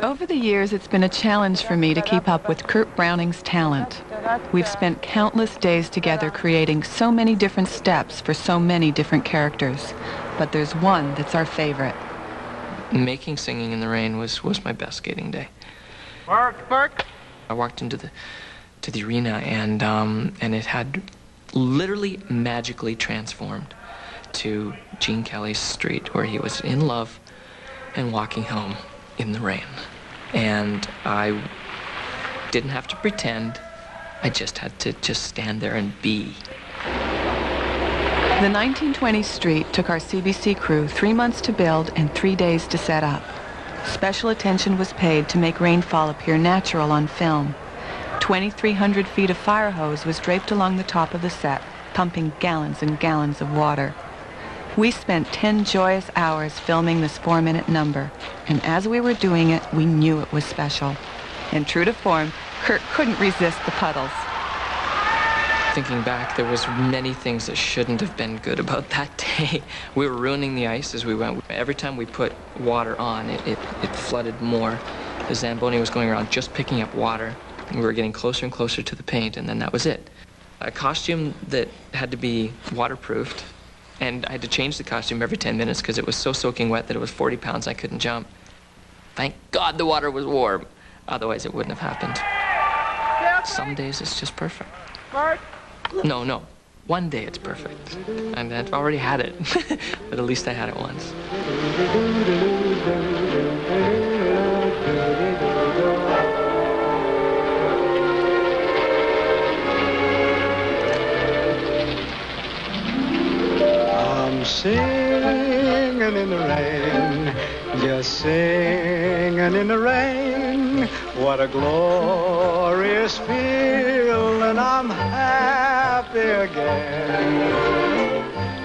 Over the years, it's been a challenge for me to keep up with Kurt Browning's talent. We've spent countless days together creating so many different steps for so many different characters, but there's one that's our favorite. Making Singing in the Rain was my best skating day. Mark! I walked into the arena and it had literally magically transformed to Gene Kelly's street, where he was in love and walking home in the rain. And I didn't have to pretend. I just had to just stand there and be. The 1920 street took our CBC crew 3 months to build and 3 days to set up. Special attention was paid to make rainfall appear natural on film. 2,300 feet of fire hose was draped along the top of the set, pumping gallons and gallons of water. We spent 10 joyous hours filming this 4-minute number, and as we were doing it, we knew it was special. And true to form, Kurt couldn't resist the puddles. Thinking back, there was many things that shouldn't have been good about that day. We were ruining the ice as we went. Every time we put water on, it flooded more. The Zamboni was going around just picking up water. We were getting closer and closer to the paint, and then that was it. A costume that had to be waterproofed, and I had to change the costume every 10 minutes because it was so soaking wet that it was 40 pounds, I couldn't jump. Thank God the water was warm. Otherwise, it wouldn't have happened. Some days it's just perfect. No. One day it's perfect. And I've already had it, but at least I had it once. I'm singing in the rain, just singing in the rain. What a glorious feeling, I'm happy again.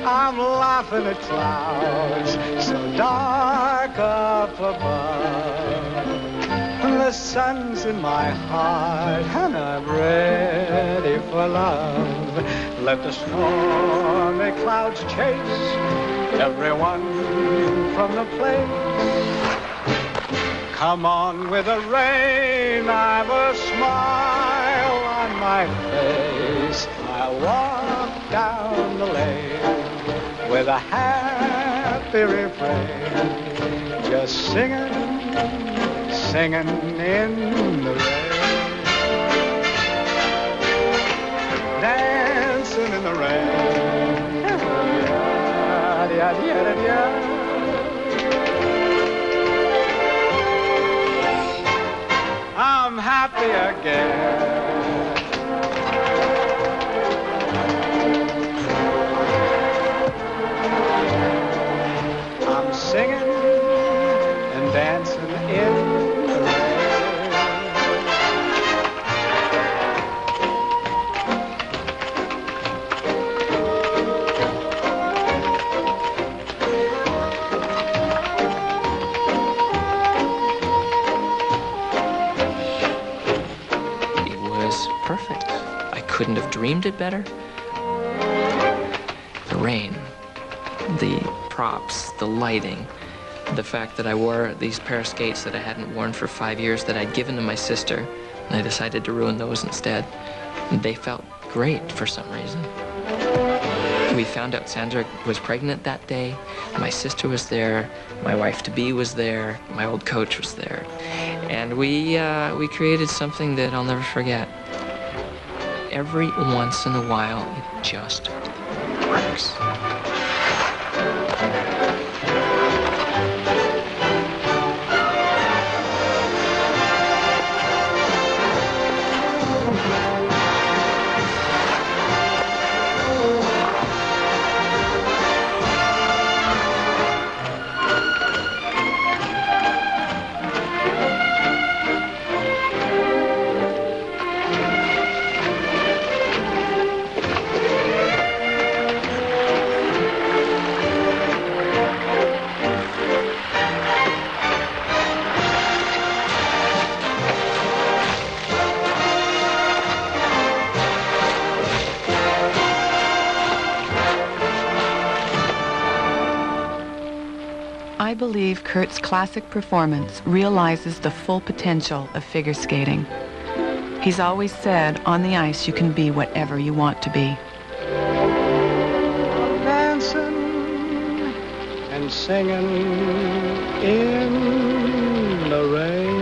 I'm laughing at clouds so dark up above. The sun's in my heart and I'm ready for love. Let the stormy clouds chase everyone from the place. Come on with the rain, I've a smile on my face. I walk down the lane with a happy refrain, just singing in the rain, dancing in the rain. I'm happy again. I'm singing and dancing in the rain. Perfect. I couldn't have dreamed it better. The rain, the props, the lighting, the fact that I wore these pair of skates that I hadn't worn for 5 years that I'd given to my sister, and I decided to ruin those instead. They felt great for some reason. We found out Sandra was pregnant that day. My sister was there. My wife-to-be was there. My old coach was there. And we created something that I'll never forget. Every once in a while, it just works. Kurt's classic performance realizes the full potential of figure skating. He's always said, on the ice you can be whatever you want to be. Dancing and singing in the rain.